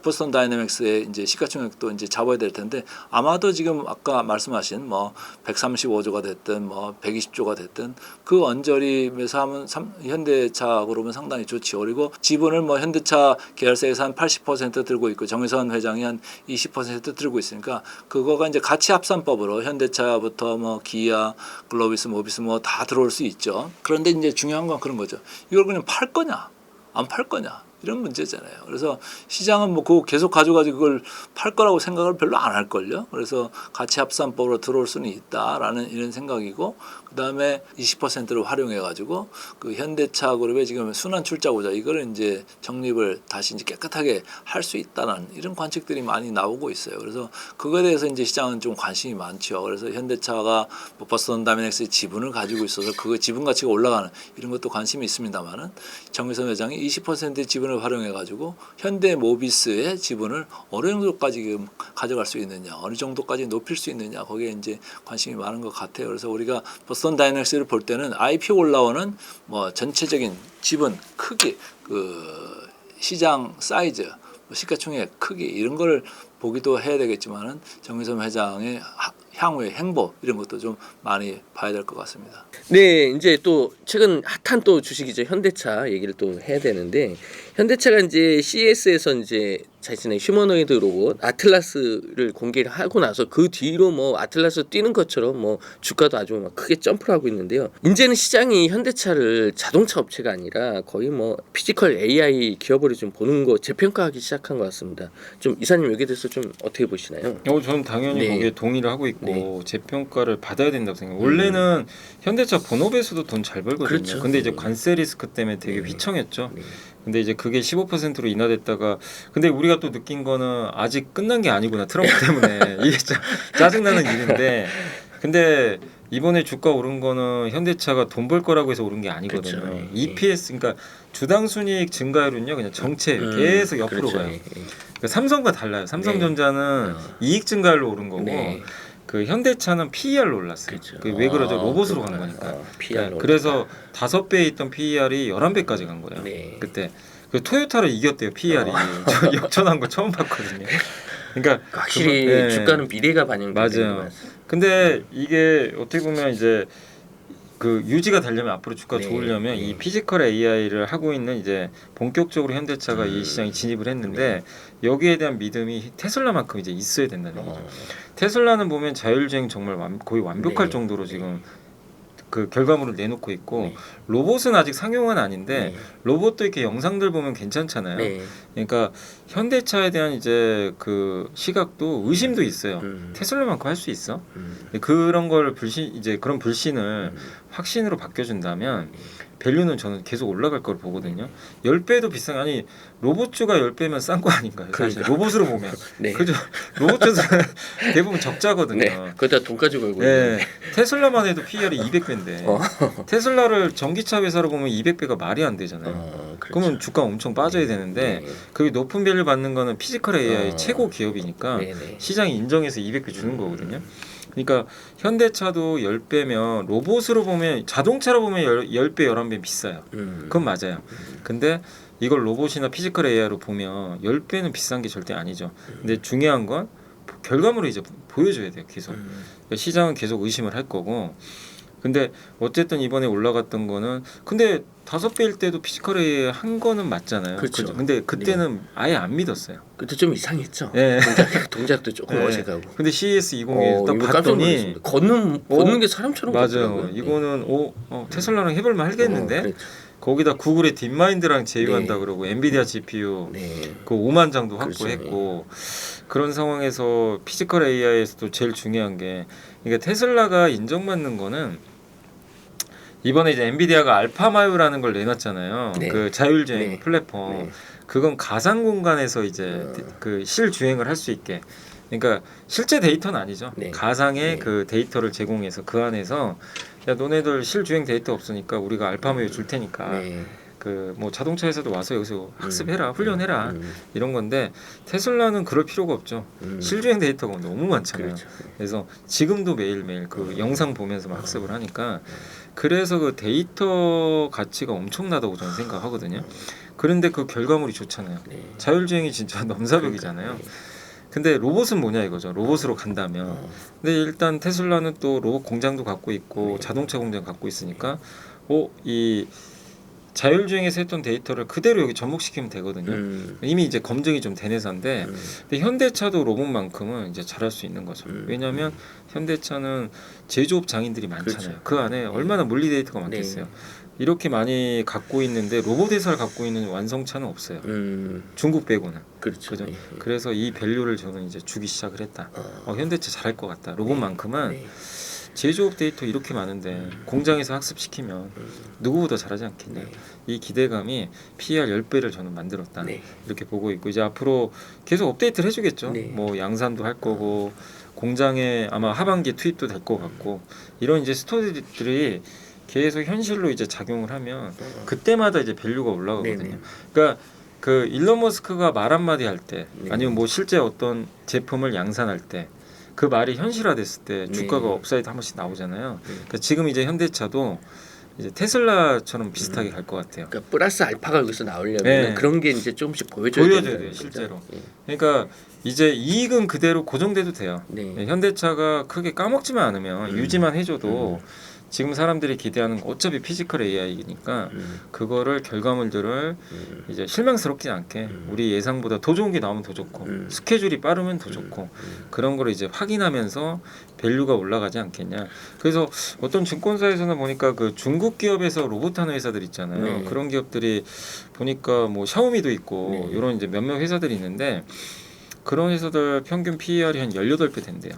Speaker 1: 보스턴 다이내믹스의 이제 시가총액도 이제 잡아야 될 텐데 아마도 지금 아까 말씀하신 뭐 135조가 됐든 뭐 120조가 됐든 그 언저리에서 하면 현대차 그러면 상당히 좋지요. 그리고 지분을 뭐 현대차 계열사에서 한 80% 들고 있고 정의선 회장이 한 20% 들고 있으니까 그거가 이제 가치 합산법으로 현대차부터 뭐 기아, 글로비스, 모비스 뭐 다 들어올 수 있죠. 그런데 이제 중요한 건 그런 거죠. 이걸 그냥 팔 거냐, 안 팔 거냐. 이런 문제잖아요. 그래서 시장은 뭐 그거 계속 가져가지고 그걸 팔 거라고 생각을 별로 안 할걸요. 그래서 가치 합산법으로 들어올 수는 있다라는 이런 생각이고, 그다음에 20%를 활용해 가지고 그 현대차 그룹의 지금 순환 출자구자 이거를 이제 적립을 다시 이제 깨끗하게 할 수 있다는 이런 관측들이 많이 나오고 있어요. 그래서 그거에 대해서 이제 시장은 좀 관심이 많죠. 그래서 현대차가 뭐 버스턴 다이내믹스의 지분을 가지고 있어서 그 지분 가치가 올라가는 이런 것도 관심이 있습니다만은 정의선 회장이 20%의 지분을 활용해 가지고 현대모비스의 지분을 어느 정도까지 지금 가져갈 수 있느냐, 어느 정도까지 높일 수 있느냐, 거기에 이제 관심이 많은 것 같아요. 그래서 우리가 버스턴 다이내믹스를 볼 때는 IPO 올라오는 뭐 전체적인 지분 크기, 그 시장 사이즈, 시가총액 크기 이런 걸 보기도 해야 되겠지만은 정의선 회장의 향후의 행보 이런 것도 좀 많이 봐야 될 것 같습니다.
Speaker 6: 네, 이제 또 최근 핫한 또 주식이죠. 현대차 얘기를 또 해야 되는데, 현대차가 이제 CES에서 이제 자신의 휴머노이드 로봇 아틀라스를 공개를 하고 나서 그 뒤로 뭐 아틀라스 뛰는 것처럼 뭐 주가도 아주 막 크게 점프를 하고 있는데요. 이제는 시장이 현대차를 자동차 업체가 아니라 거의 뭐 피지컬 AI 기업으로 좀 보는 거 재평가하기 시작한 것 같습니다. 좀 이사님 여기에 대해서 좀 어떻게 보시나요?
Speaker 2: 저는 당연히
Speaker 6: 네.
Speaker 2: 거기에 동의를 하고 있고
Speaker 6: 네.
Speaker 2: 재평가를 받아야 된다고 생각해요. 원래는 현대차 본업에서도 돈 잘 벌거든요.
Speaker 6: 그렇죠.
Speaker 2: 근데 이제
Speaker 6: 네.
Speaker 2: 관세 리스크 때문에 되게
Speaker 6: 네.
Speaker 2: 휘청했죠.
Speaker 6: 네.
Speaker 2: 근데 이제 그게 15%로 인하됐다가, 근데 우리가 또 느낀 거는 아직 끝난 게 아니구나, 트럼프 때문에. 이게 짜증나는 일인데, 근데 이번에 주가 오른 거는 현대차가 돈 벌 거라고 해서 오른 게 아니거든요.
Speaker 6: 그렇죠. 네.
Speaker 2: EPS, 그러니까 주당 순이익 증가율은요 그냥 정체 계속 옆으로
Speaker 6: 그렇죠.
Speaker 2: 가요.
Speaker 6: 네.
Speaker 2: 그러니까 삼성과 달라요. 삼성전자는 이익 증가율로 오른 거고,
Speaker 6: 네.
Speaker 2: 그 현대차는 PER로 올랐어요.
Speaker 6: 그렇죠.
Speaker 2: 왜 그러죠? 로봇으로
Speaker 6: 그렇구나.
Speaker 2: 간 거니까.
Speaker 6: PR로
Speaker 2: 그래서 5배에 있던 PER이 11배까지 간 거예요.
Speaker 6: 네.
Speaker 2: 그때 그 토요타를 이겼대요. PER이. 저 역전한 거 처음 봤거든요. 그러니까
Speaker 6: 확실히
Speaker 2: 그거- 예.
Speaker 6: 주가는 미래가 반영되는
Speaker 2: 맞아요.
Speaker 6: 것 같습니다.
Speaker 2: 근데 이게 어떻게 보면 이제 그 유지가 되려면, 앞으로 주가
Speaker 6: 네,
Speaker 2: 좋으려면
Speaker 6: 네.
Speaker 2: 이 피지컬 AI를 하고 있는 이제 본격적으로 현대차가 이 시장에 진입을 했는데, 여기에 대한 믿음이 테슬라만큼 이제 있어야 된다는 얘기죠. 테슬라는 보면 자율주행 정말 거의 완벽할
Speaker 6: 네,
Speaker 2: 정도로
Speaker 6: 네.
Speaker 2: 지금 그 결과물을 내놓고 있고,
Speaker 6: 네.
Speaker 2: 로봇은 아직 상용은 아닌데
Speaker 6: 네.
Speaker 2: 로봇도 이렇게 영상들 보면 괜찮잖아요.
Speaker 6: 네.
Speaker 2: 그러니까 현대차에 대한 이제 그 시각도 의심도 있어요. 테슬라만큼 할 수 있어? 그런 걸 그런 불신을 확신으로 바뀌어준다면 밸류는 저는 계속 올라갈 걸 보거든요. 10배도 비싼, 아니 로봇주가 10배면 싼 거 아닌가요? 사실
Speaker 6: 그러니까.
Speaker 2: 로봇으로 보면.
Speaker 6: 네.
Speaker 2: 그죠? 로봇주는 대부분 적자거든요.
Speaker 6: 네. 거기다 돈까지 걸고
Speaker 2: 네,
Speaker 6: 있는데.
Speaker 2: 테슬라만 해도 PER이 200배인데 테슬라를 전기차 회사로 보면 200배가 말이 안 되잖아요.
Speaker 6: 그렇죠.
Speaker 2: 그러면 주가 엄청 빠져야 되는데
Speaker 6: 네.
Speaker 2: 그게 높은 밸류 받는 거는 피지컬 AI 최고 기업이니까
Speaker 6: 네, 네.
Speaker 2: 시장이 인정해서 200배 주는 거거든요. 그러니까 현대차도 10배면 로봇으로 보면, 자동차로 보면 10배 11배 비싸요. 그건 맞아요. 근데 이걸 로봇이나 피지컬 AI로 보면 10배는 비싼 게 절대 아니죠. 근데 중요한 건 결과물을 이제 보여줘야 돼요. 계속. 그러니까 시장은 계속 의심을 할 거고. 근데 어쨌든 이번에 올라갔던 거는, 근데 5배일 때도 피지컬 AI 한 거는 맞잖아요.
Speaker 6: 그렇죠.
Speaker 2: 그죠? 근데 그때는 아예 안 믿었어요.
Speaker 6: 그때 좀 이상했죠.
Speaker 2: 네.
Speaker 6: 동작도 조금
Speaker 2: 네.
Speaker 6: 어색하고.
Speaker 2: 근데 CES 2021 딱
Speaker 6: 이거 깜짝
Speaker 2: 봤더니
Speaker 6: 놀랐습니다. 걷는 게 사람처럼
Speaker 2: 맞아요.
Speaker 6: 걷더라고요.
Speaker 2: 이거는 테슬라랑 해볼만 하겠는데.
Speaker 6: 그렇죠.
Speaker 2: 거기다 구글의 딥마인드랑 제휴한다
Speaker 6: 네.
Speaker 2: 그러고 엔비디아 GPU
Speaker 6: 네.
Speaker 2: 그 5만 장도
Speaker 6: 그렇죠.
Speaker 2: 확보했고, 그런 상황에서도 피지컬 AI에서도 제일 중요한 게, 그러니까 테슬라가 인정받는 거는 이번에 이제 엔비디아가 알파마유라는 걸 내놨잖아요.
Speaker 6: 네.
Speaker 2: 그 자율주행
Speaker 6: 네.
Speaker 2: 플랫폼.
Speaker 6: 네.
Speaker 2: 그건 가상 공간에서 이제 그 실주행을 할 수 있게. 그러니까 실제 데이터는 아니죠.
Speaker 6: 네.
Speaker 2: 가상의
Speaker 6: 네.
Speaker 2: 그 데이터를 제공해서 그 안에서, 야 너네들 실주행 데이터 없으니까 우리가 알파마유 줄 테니까
Speaker 6: 네.
Speaker 2: 그 뭐 자동차 회사도 와서 여기서 학습해라, 훈련해라, 이런 건데, 테슬라는 그럴 필요가 없죠. 실주행 데이터가 너무 많잖아요.
Speaker 6: 그렇죠.
Speaker 2: 그래서 지금도 매일매일 그 영상 보면서 막 학습을 하니까, 그래서 그 데이터 가치가 엄청나다고 저는 생각하거든요. 그런데 그 결과물이 좋잖아요.
Speaker 6: 네.
Speaker 2: 자율주행이 진짜 넘사벽이잖아요. 근데 로봇은 뭐냐 이거죠. 로봇으로 간다면. 근데 일단 테슬라는 또 로봇 공장도 갖고 있고 자동차 공장 갖고 있으니까 이 자율주행에서 했던 데이터를 그대로 여기 접목시키면 되거든요. 이미 이제 검증이 좀 된 회사인데, 근데 현대차도 로봇만큼은 이제 잘할 수 있는 거죠. 왜냐하면 현대차는 제조업 장인들이 많잖아요.
Speaker 6: 그렇죠.
Speaker 2: 그 안에 얼마나 물리 데이터가 많겠어요. 이렇게 많이 갖고 있는데 로봇 회사를 갖고 있는 완성차는 없어요. 중국 빼고는.
Speaker 6: 그렇죠.
Speaker 2: 그죠?
Speaker 6: 예.
Speaker 2: 그래서 이 밸류를 저는 이제 주기 시작을 했다. 현대차 잘할 것 같다. 로봇만큼은
Speaker 6: 네.
Speaker 2: 제조업 데이터 이렇게 많은데 공장에서 학습시키면 누구보다 잘하지 않겠냐.
Speaker 6: 네.
Speaker 2: 이 기대감이 PER 10배를 저는 만들었다.
Speaker 6: 네.
Speaker 2: 이렇게 보고 있고 이제 앞으로 계속 업데이트를 해주겠죠.
Speaker 6: 네.
Speaker 2: 뭐 양산도 할 거고 공장에 아마 하반기에 투입도 될 것 같고 이런 이제 스토리들이 계속 현실로 이제 작용을 하면 그때마다 이제 밸류가 올라가거든요.
Speaker 6: 네네.
Speaker 2: 그러니까 그 일론 머스크가 말 한마디 할 때
Speaker 6: 네.
Speaker 2: 아니면 뭐 실제 어떤 제품을 양산할 때 그 말이 현실화됐을 때 주가가
Speaker 6: 네.
Speaker 2: 업사이드 한 번씩 나오잖아요. 그러니까 지금 이제 현대차도 이제 테슬라처럼 비슷하게 갈 것 같아요.
Speaker 6: 그러니까 플러스 알파가 여기서 나오려면
Speaker 2: 네.
Speaker 6: 그런 게 이제 조금씩 보여줘야
Speaker 2: 보여줘야
Speaker 6: 된다는
Speaker 2: 돼요,
Speaker 6: 거죠.
Speaker 2: 실제로.
Speaker 6: 예.
Speaker 2: 그러니까 이제 이익은 그대로 고정돼도 돼요.
Speaker 6: 네.
Speaker 2: 현대차가 크게 까먹지만 않으면 유지만 해줘도 지금 사람들이 기대하는 거 어차피 피지컬 AI이니까 그거를 결과물들을 이제 실망스럽지 않게 우리 예상보다 더 좋은 게 나오면 더 좋고 스케줄이 빠르면 더 좋고 그런 거를 이제 확인하면서 밸류가 올라가지 않겠냐. 그래서 어떤 증권사에서는 보니까 그 중국 기업에서 로봇 하는 회사들 있잖아요.
Speaker 6: 네.
Speaker 2: 그런 기업들이 보니까 뭐 샤오미도 있고
Speaker 6: 네.
Speaker 2: 이런 이제 몇몇 회사들이 있는데 그런 회사들 평균 PER이 한 18배 된대요.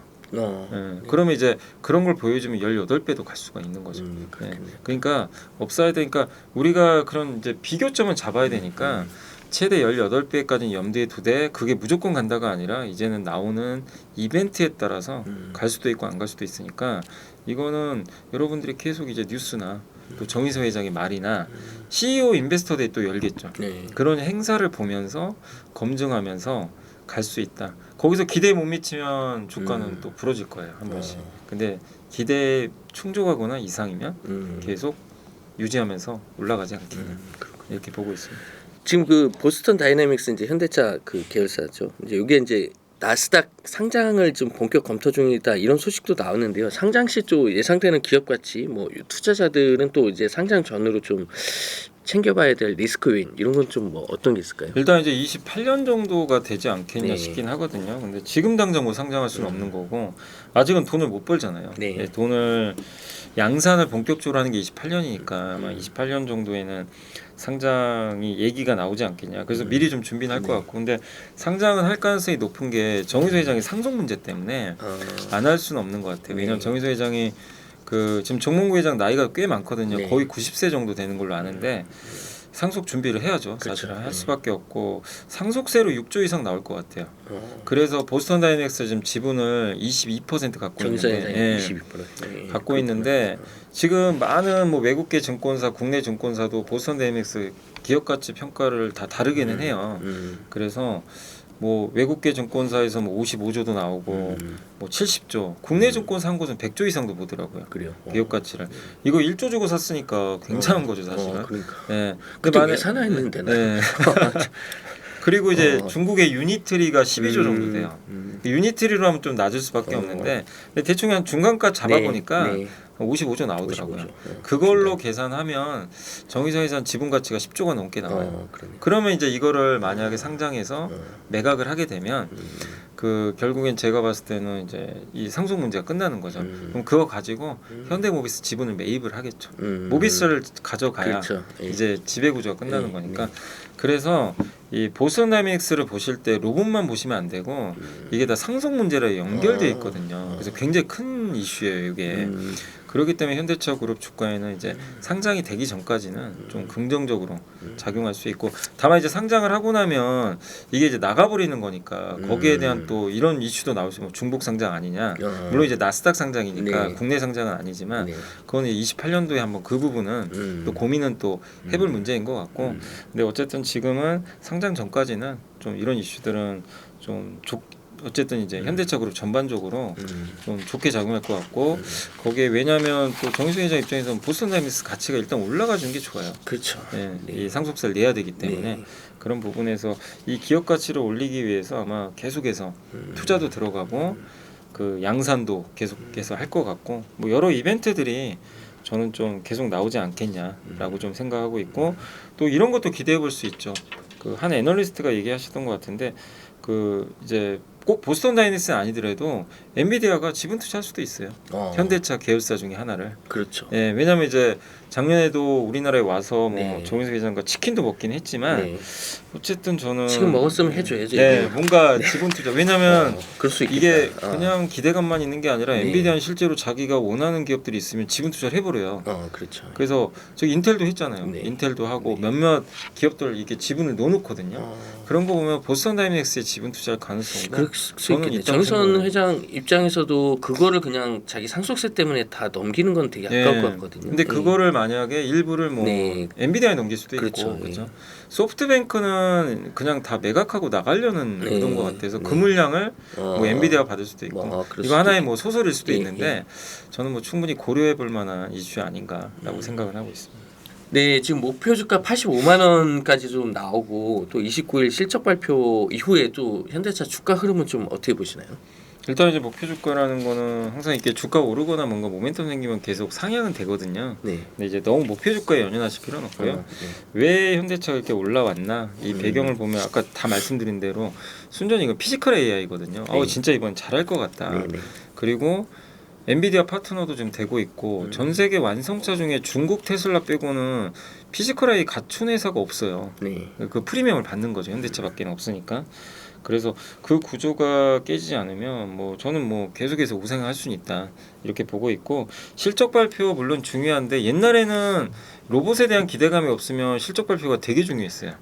Speaker 2: 그러면 이제 그런 걸 보여주면 18배도 갈 수가 있는 거죠.
Speaker 6: 그렇겠네요.
Speaker 2: 그러니까 업사이드 그러니까 우리가 그런 이제 비교점을 잡아야 되니까 최대 18배까지는 염두에 두되 그게 무조건 간다가 아니라 이제는 나오는 이벤트에 따라서 갈 수도 있고 안 갈 수도 있으니까 이거는 여러분들이 계속 이제 뉴스나 또 정의서 회장의 말이나 CEO 인베스터 데이 또 열겠죠.
Speaker 6: 네.
Speaker 2: 그런 행사를 보면서 검증하면서 갈 수 있다. 거기서 기대에 못 미치면 주가는 또 부러질 거예요 한 번씩. 근데 기대에 충족하거나 이상이면 계속 유지하면서 올라가지 않겠냐 이렇게 보고 있습니다.
Speaker 6: 지금 그 보스턴 다이내믹스 이제 현대차 그 계열사죠. 이제 이게 이제 나스닥 상장을 좀 본격 검토 중이다 이런 소식도 나오는데요. 상장 시 좀 예상되는 기업 가치, 뭐 투자자들은 또 이제 상장 전으로 좀 챙겨봐야 될 리스크 윈 이런 건 좀 뭐 어떤 게 있을까요?
Speaker 2: 일단 이제 28년 정도가 되지 않겠냐
Speaker 6: 네.
Speaker 2: 싶긴 하거든요. 근데 지금 당장 뭐 상장할 수는 없는 거고 아직은 돈을 못 벌잖아요.
Speaker 6: 네.
Speaker 2: 돈을 양산을 본격적으로 하는 게 28년이니까 아마 28년 정도에는 상장이 얘기가 나오지 않겠냐. 그래서 미리 좀 준비는 할 것 같고 근데 상장은 할 가능성이 높은 게 정의소 회장의 상속 문제 때문에 안 할 수는 없는 것 같아요. 왜냐하면 정의소 회장이 그 지금 정몽구 회장 나이가 꽤 많거든요.
Speaker 6: 네.
Speaker 2: 거의 90세 정도 되는 걸로 아는데 상속 준비를 해야죠. 사실
Speaker 6: 그렇죠.
Speaker 2: 할 수밖에 없고 상속세로 6조 이상 나올 것 같아요. 그래서 보스턴 다이내믹스 지금 지분을 22% 갖고
Speaker 6: 정의사
Speaker 2: 있는데
Speaker 6: 회장이 22%. 네.
Speaker 2: 갖고 있는데 지금 많은 뭐 외국계 증권사, 국내 증권사도 보스턴 다이내믹스 기업 가치 평가를 다 다르게는 해요. 그래서 뭐 외국계 증권사에서 뭐 55조도 나오고 뭐 70조, 국내 증권사 한 곳은 100조 이상도 보더라고요.
Speaker 6: 그래요.
Speaker 2: 기업 가치를 이거 1조 주고 샀으니까 굉장한 거죠 사실은.
Speaker 6: 그러니까.
Speaker 2: 예.
Speaker 6: 그때
Speaker 2: 만약-
Speaker 6: 예산화했는데 나.
Speaker 2: 예. 그리고 이제 중국의 유니트리가 12조 정도 돼요. 유니트리로 하면 좀 낮을 수밖에 없는데 근데 대충 한 중간가 잡아보니까 55조 나오더라고요.
Speaker 6: 55조.
Speaker 2: 그걸로 계산하면 정의사 회사 지분 가치가 10조가 넘게 나와요.
Speaker 6: 그러네.
Speaker 2: 그러면 이제 이거를 만약에 상장해서 매각을 하게 되면 그 결국엔 제가 봤을 때는 이제 이 상속 문제가 끝나는 거죠. 그럼 그거 가지고 현대모비스 지분을 매입을 하겠죠. 모비스를 가져가야
Speaker 6: 그렇죠. 예.
Speaker 2: 이제 지배 구조가 끝나는
Speaker 6: 네,
Speaker 2: 거니까. 그래서 이 보스턴 다이내믹스를 보실 때 로봇만 보시면 안 되고 이게 다 상속 문제라 연결돼 있거든요. 그래서 굉장히 큰 이슈예요, 이게. 그렇기 때문에 현대차 그룹 주가에는 이제 상장이 되기 전까지는 좀 긍정적으로 작용할 수 있고 다만 이제 상장을 하고 나면 이게 이제 나가버리는 거니까 거기에 대한 또 이런 이슈도 나올 수 있고 중복 상장 아니냐. 물론 이제 나스닥 상장이니까
Speaker 6: 네.
Speaker 2: 국내 상장은 아니지만
Speaker 6: 네.
Speaker 2: 그거는 28년도에 한번 그 부분은 또 고민은 또 해볼 문제인 것 같고 근데 어쨌든 지금은 상장 전까지는 좀 이런 이슈들은 좀 어쨌든 이제 현대차 그룹 전반적으로 좀 좋게 작용할 것 같고 거기에 왜냐하면 또 정의수 회장 입장에서는 보스턴 다이내믹스 가치가 일단 올라가 주는 게 좋아요.
Speaker 6: 그렇죠.
Speaker 2: 예,
Speaker 6: 네.
Speaker 2: 이 상속세를 내야 되기 때문에
Speaker 6: 네.
Speaker 2: 그런 부분에서 이 기업 가치를 올리기 위해서 아마 계속해서 투자도 들어가고 그 양산도 계속해서 할 것 같고 뭐 여러 이벤트들이 저는 좀 계속 나오지 않겠냐라고 좀 생각하고 있고 또 이런 것도 기대해 볼 수 있죠. 그 한 애널리스트가 얘기하셨던 것 같은데 그 이제 꼭 보스턴 다이내믹스는 아니더라도 엔비디아가 지분 투자할 수도 있어요. 현대차 계열사 중에 하나를.
Speaker 6: 그렇죠.
Speaker 2: 예, 왜냐하면 이제 작년에도 우리나라에 와서 뭐
Speaker 6: 네.
Speaker 2: 정윤석 회장과 치킨도 먹긴 했지만
Speaker 6: 네.
Speaker 2: 어쨌든 저는
Speaker 6: 지금 먹었으면 해줘야죠.
Speaker 2: 네,
Speaker 6: 이거.
Speaker 2: 뭔가 지분 투자 왜냐면
Speaker 6: 그럴 수 있겠다.
Speaker 2: 이게 그냥 기대감만 있는 게 아니라
Speaker 6: 네.
Speaker 2: 엔비디아는 실제로 자기가 원하는 기업들이 있으면 지분 투자를 해버려요.
Speaker 6: 그렇죠.
Speaker 2: 그래서 저기 인텔도 했잖아요.
Speaker 6: 네.
Speaker 2: 인텔도 하고
Speaker 6: 네.
Speaker 2: 몇몇 기업들 이렇게 지분을 넣어놓거든요. 그런 거 보면 보스턴 다이내믹스에 지분 투자할 가능성도
Speaker 6: 그럴 수
Speaker 2: 저는
Speaker 6: 있겠네.
Speaker 2: 있다고
Speaker 6: 정선
Speaker 2: 생각해요.
Speaker 6: 회장 입장에서도 그거를 그냥 자기 상속세 때문에 다 넘기는 건 되게 아까울 것 같거든요.
Speaker 2: 근데 그거를 만약에 일부를 뭐
Speaker 6: 네.
Speaker 2: 엔비디아에 넘길 수도
Speaker 6: 그렇죠.
Speaker 2: 있고 그렇죠.
Speaker 6: 네.
Speaker 2: 소프트뱅크는 그냥 다 매각하고 나가려는
Speaker 6: 네.
Speaker 2: 의도인 것 같아서
Speaker 6: 네.
Speaker 2: 그 물량을 뭐 엔비디아가 받을 수도 있고
Speaker 6: 그럴
Speaker 2: 이거
Speaker 6: 수도
Speaker 2: 하나의
Speaker 6: 있-
Speaker 2: 뭐 소설일 수도
Speaker 6: 예,
Speaker 2: 있는데 저는 뭐 충분히 고려해 볼 만한 이슈 아닌가라고 생각을 하고 있습니다.
Speaker 6: 네, 지금 목표 주가 85만 원까지 좀 나오고 또 29일 실적 발표 이후에 또 현대차 주가 흐름은 좀 어떻게 보시나요?
Speaker 2: 일단 이제 목표 주가라는 거는 항상 이렇게 주가 오르거나 뭔가 모멘텀 생기면 계속 상향은 되거든요.
Speaker 6: 네.
Speaker 2: 근데 이제 너무 목표 주가에 연연하실 필요는 없고요.
Speaker 6: 네.
Speaker 2: 왜 현대차가 이렇게 올라왔나 이 배경을 보면 아까 다 말씀드린 대로 순전히 이거 피지컬 AI거든요.
Speaker 6: 네.
Speaker 2: 진짜 이번 잘할 것 같다.
Speaker 6: 네, 네.
Speaker 2: 그리고 엔비디아 파트너도 좀 되고 있고 전 세계 완성차 중에 중국 테슬라 빼고는 피지컬 AI 갖춘 회사가 없어요.
Speaker 6: 네.
Speaker 2: 그 프리미엄을 받는 거죠. 현대차밖에는 없으니까. 그래서 그 구조가 깨지지 않으면 뭐 저는 뭐 계속해서 우상할 수는 있다 이렇게 보고 있고 실적 발표 물론 중요한데 옛날에는 로봇에 대한 기대감이 없으면 실적 발표가 되게 중요했어요.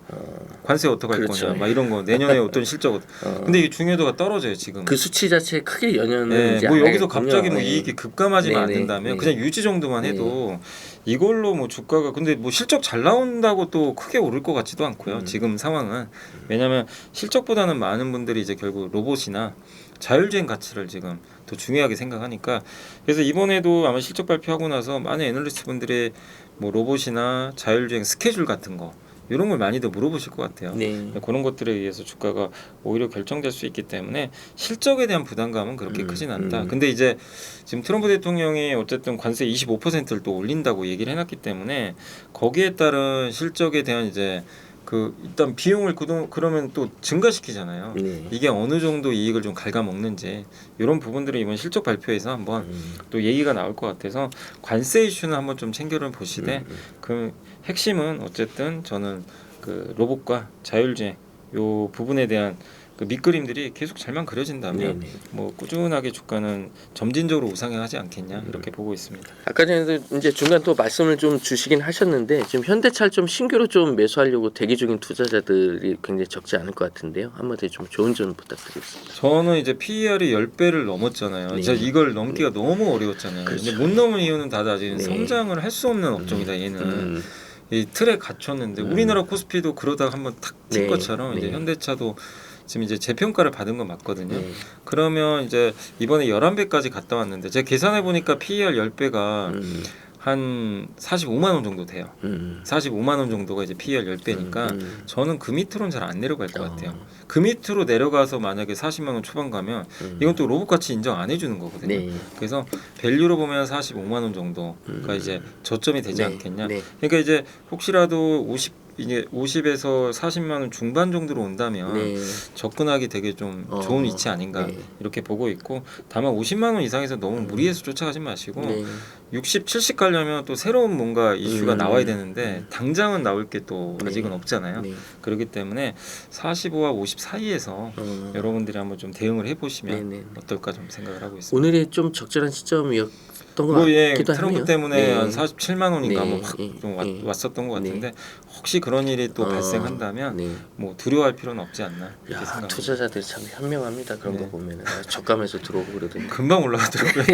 Speaker 2: 관세 어떻게 할
Speaker 6: 그렇죠.
Speaker 2: 거냐 막 이런 거 내년에 어떤 실적 근데 이 중요도가 떨어져요 지금.
Speaker 6: 그 수치 자체에 크게 연연을
Speaker 2: 네,
Speaker 6: 이제
Speaker 2: 뭐
Speaker 6: 안
Speaker 2: 여기서
Speaker 6: 하겠군요.
Speaker 2: 갑자기 뭐
Speaker 6: 네.
Speaker 2: 이익이 급감하지만 안
Speaker 6: 네네,
Speaker 2: 된다면
Speaker 6: 네.
Speaker 2: 그냥 유지 정도만 해도 이걸로 뭐 주가가 근데 뭐 실적 잘 나온다고 또 크게 오를 것 같지도 않고요. 지금 상황은 왜냐하면 실적보다는 많은 분들이 이제 결국 로봇이나 자율주행 가치를 지금 더 중요하게 생각하니까 그래서 이번에도 아마 실적 발표하고 나서 많은 애널리스트 분들의 뭐 로봇이나 자율주행 스케줄 같은 거 이런 걸 많이들 물어보실 것 같아요.
Speaker 6: 네.
Speaker 2: 그런 것들에 의해서 주가가 오히려 결정될 수 있기 때문에 실적에 대한 부담감은 그렇게 크진 않다. 근데 이제 지금 트럼프 대통령이 어쨌든 관세 25%를 또 올린다고 얘기를 해놨기 때문에 거기에 따른 실적에 대한 이제 그 일단 비용을 그러면 또 증가시키잖아요.
Speaker 6: 네.
Speaker 2: 이게 어느 정도 이익을 좀 갉아먹는지 이런 부분들을 이번 실적 발표에서 한번 또 얘기가 나올 것 같아서 관세 이슈는 한번 좀 챙겨를 보시되 그 핵심은 어쨌든 저는 그 로봇과 자율주행 요 부분에 대한 그 밑그림들이 계속 잘만 그려진다면
Speaker 6: 네네.
Speaker 2: 뭐 꾸준하게 주가는 점진적으로 우상향하지 않겠냐 이렇게 보고 있습니다.
Speaker 6: 아까 전에도 이제 중간 또 말씀을 좀 주시긴 하셨는데 지금 현대차를 좀 신규로 좀 매수하려고 대기 중인 투자자들이 굉장히 적지 않을 것 같은데요. 한마디 좀 좋은 점 부탁드리겠습니다.
Speaker 2: 저는 이제 PER이 10배를 넘었잖아요.
Speaker 6: 네.
Speaker 2: 제가 이걸 넘기가 너무 어려웠잖아요.
Speaker 6: 그렇죠.
Speaker 2: 근데 못 넘은 이유는 다들 아직
Speaker 6: 네.
Speaker 2: 성장을 할 수 없는 업종이다. 얘는 이 틀에 갇혔는데 우리나라 코스피도 그러다가 한번 탁 튄
Speaker 6: 네.
Speaker 2: 것처럼 이제
Speaker 6: 네.
Speaker 2: 현대차도 지금 이제 재평가를 받은 건 맞거든요.
Speaker 6: 네.
Speaker 2: 그러면 이제 이번에 11배까지 갔다 왔는데 제가 계산해 보니까 PER 10배가 한 45만 원 정도 돼요. 45만 원 정도가 이제 PER 10배니까 저는 그 밑으로는 잘 안 내려갈 것 같아요. 그 밑으로 내려가서 만약에 40만 원 초반 가면 이건 또 로봇 가치 인정 안 해주는 거거든요.
Speaker 6: 네.
Speaker 2: 그래서 밸류로 보면 45만 원 정도가 이제 저점이 되지
Speaker 6: 네.
Speaker 2: 않겠냐.
Speaker 6: 네.
Speaker 2: 그러니까 이제 혹시라도 50에서 40만 원 중반 정도로 온다면
Speaker 6: 네.
Speaker 2: 접근하기 되게 좀 좋은 위치 아닌가
Speaker 6: 네.
Speaker 2: 이렇게 보고 있고 다만 50만 원 이상에서 너무 무리해서 쫓아가지 마시고
Speaker 6: 네.
Speaker 2: 60, 70 가려면 또 새로운 뭔가 이슈가 나와야 되는데 당장은 나올 게 또 아직은 없잖아요.
Speaker 6: 네.
Speaker 2: 그렇기 때문에 45와 50 사이에서 여러분들이 한번 좀 대응을 해보시면
Speaker 6: 네, 네.
Speaker 2: 어떨까 좀 생각을 하고 있습니다.
Speaker 6: 오늘이 좀 적절한 시점이었던 것
Speaker 2: 뭐 예,
Speaker 6: 같기도
Speaker 2: 트럼프
Speaker 6: 하네요.
Speaker 2: 때문에
Speaker 6: 네.
Speaker 2: 한 47만 원인가
Speaker 6: 네.
Speaker 2: 뭐 확 좀
Speaker 6: 네.
Speaker 2: 왔었던 것
Speaker 6: 네.
Speaker 2: 같은데 혹시 그런 일이 또 발생한다면
Speaker 6: 네.
Speaker 2: 뭐 두려워할 필요는 없지 않나 이렇게
Speaker 6: 야,
Speaker 2: 생각합니다.
Speaker 6: 투자자들이 참 현명합니다. 그런
Speaker 2: 네.
Speaker 6: 거 보면은 저가면서 들어오고 그러더니
Speaker 2: 금방 올라가더라고요.